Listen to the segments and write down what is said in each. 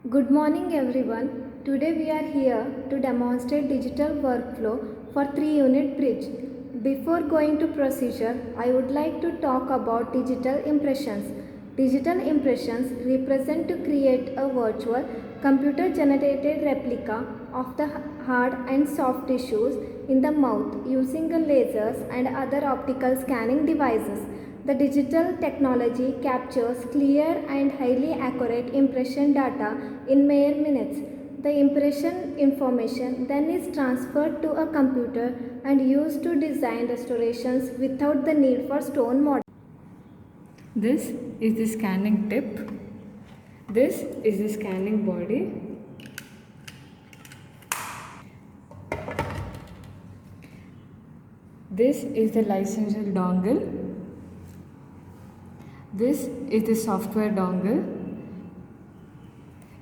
Good morning everyone. Today we are here to demonstrate digital workflow for 3-unit bridge. Before going to procedure, I would like to talk about digital impressions. Digital impressions represent to create a virtual computer generated replica of the hard and soft tissues in the mouth using lasers and other optical scanning devices. The digital technology captures clear and highly accurate impression data in mere minutes. The impression information then is transferred to a computer and used to design restorations without the need for stone models. This is the scanning tip. This is the scanning body. This is the licensure dongle. This is the software dongle.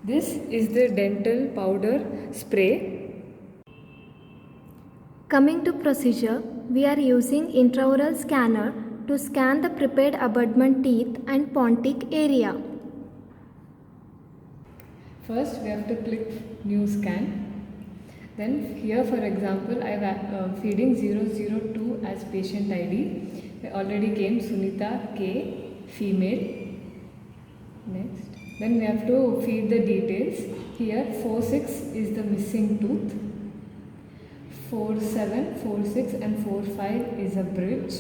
This is the dental powder spray. Coming to procedure, we are using intraoral scanner to scan the prepared abutment teeth and pontic area. First we have to click new scan. Then here for example I am feeding 002 as patient ID. Already came Sunita K, female. Next. Then we have to feed the details. Here 46 is the missing tooth. 47, 46 and 45 is a bridge.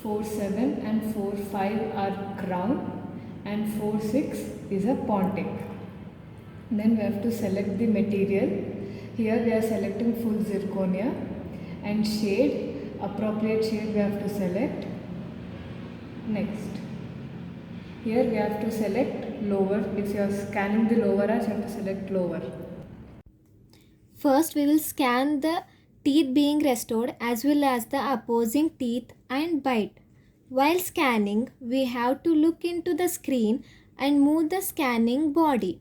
47 and 45 are crown and 46 is a pontic. Then we have to select the material. Here we are selecting full zirconia and shade, appropriate shade we have to select. Next. Here we have to select lower. If you are scanning the lower arch, you have to select lower. First we will scan the teeth being restored as well as the opposing teeth and bite. While scanning, we have to look into the screen and move the scanning body.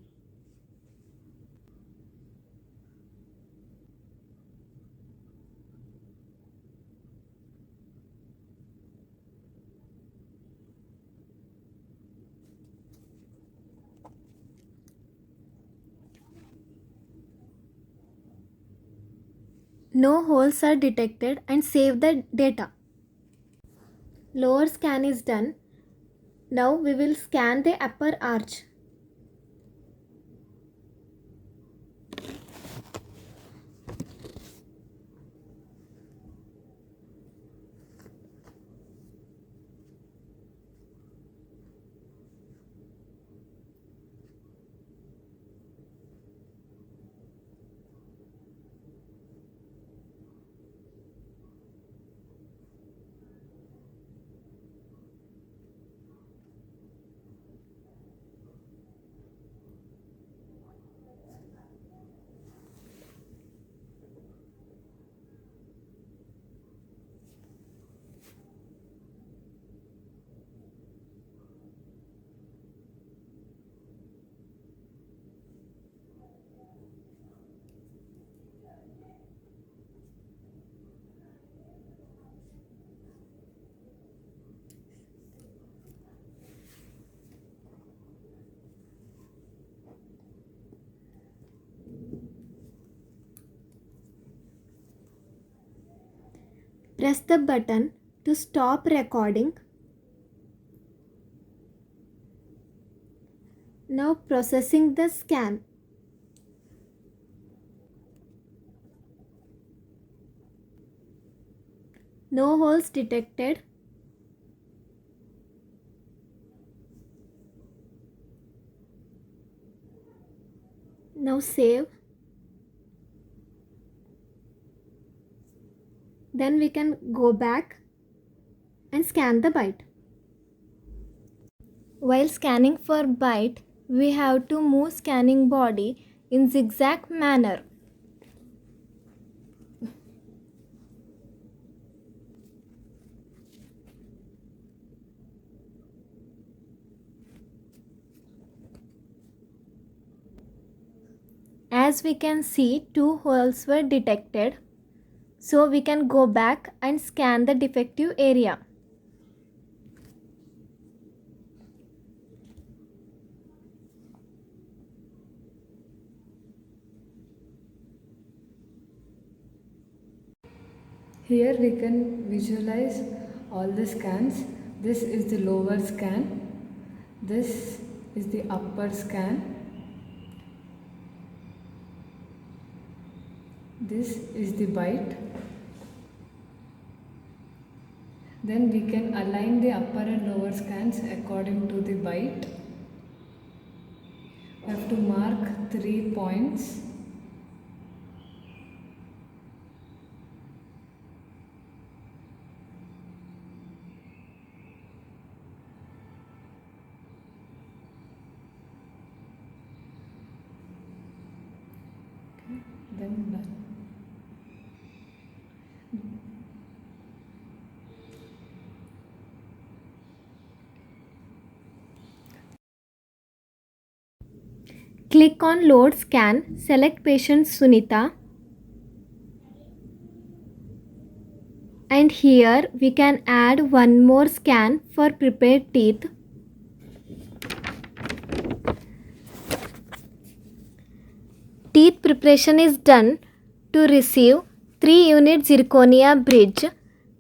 No holes are detected and save the data. Lower scan is done. Now we will scan the upper arch. Press the button to stop recording. Now processing the scan. No holes detected. Now save. Then we can go back and scan the bite. While scanning for bite, we have to move scanning body in zigzag manner. As we can see, 2 holes were detected. So we can go back and scan the defective area. Here we can visualize all the scans. This is the lower scan. This is the upper scan. This is the bite. Then we can align the upper and lower scans according to the bite. We have to mark 3 points. Then done. Click on Load Scan, select patient Sunita, and here we can add one more scan for prepared teeth. Teeth preparation is done to receive 3-unit zirconia bridge.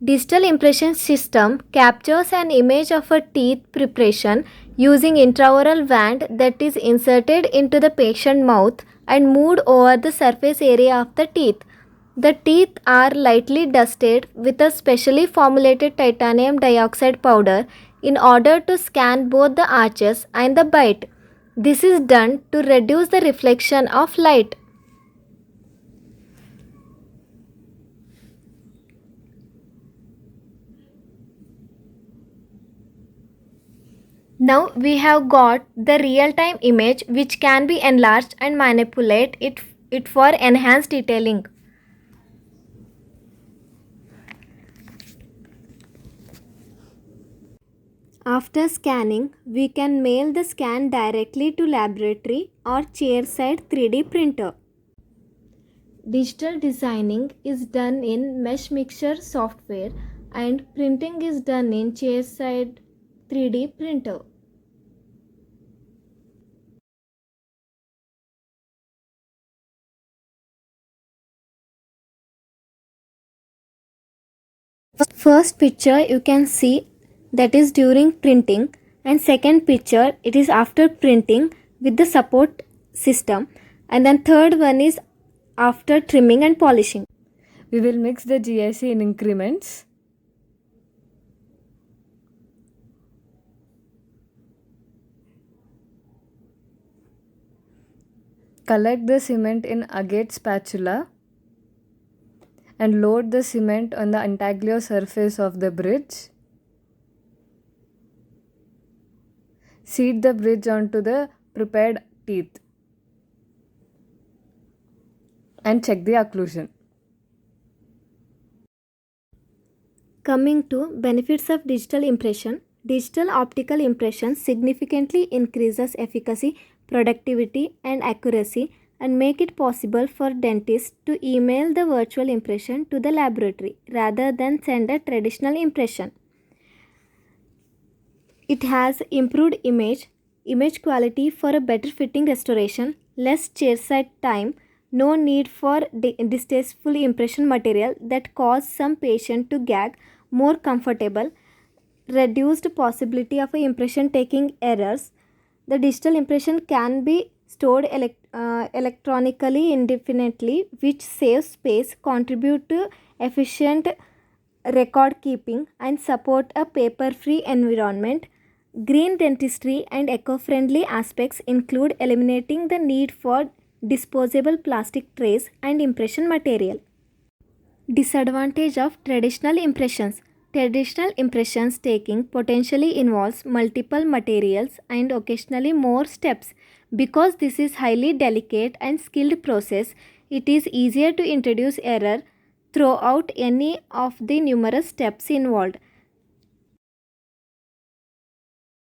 Digital impression system captures an image of a teeth preparation using intraoral wand that is inserted into the patient mouth and moved over the surface area of the teeth. The teeth are lightly dusted with a specially formulated titanium dioxide powder in order to scan both the arches and the bite. This is done to reduce the reflection of light. Now we have got the real-time image which can be enlarged and manipulate it for enhanced detailing. After scanning, we can mail the scan directly to laboratory or chairside 3D printer. Digital designing is done in Mesh Mixer software and printing is done in chairside 3D printer. First picture you can see that is during printing, and second picture it is after printing with the support system, and then third one is after trimming and polishing. We will mix the GIC in increments. Collect the cement in agate spatula and load the cement on the intaglio surface of the bridge. Seat the bridge onto the prepared teeth and check the occlusion. Coming to benefits of digital impression, digital optical impression significantly increases efficacy, productivity and accuracy and make it possible for dentists to email the virtual impression to the laboratory rather than send a traditional impression. It has improved image quality for a better fitting restoration, less chairside time, no need for distasteful impression material that cause some patient to gag, more comfortable, reduced possibility of impression taking errors. The digital impression can be stored electronically indefinitely, which saves space, contribute to efficient record keeping and support a paper-free environment. Green dentistry and eco-friendly aspects include eliminating the need for disposable plastic trays and impression material. Disadvantage of traditional impressions. Traditional impressions taking potentially involves multiple materials and occasionally more steps. Because this is highly delicate and skilled process, it is easier to introduce error throughout any of the numerous steps involved.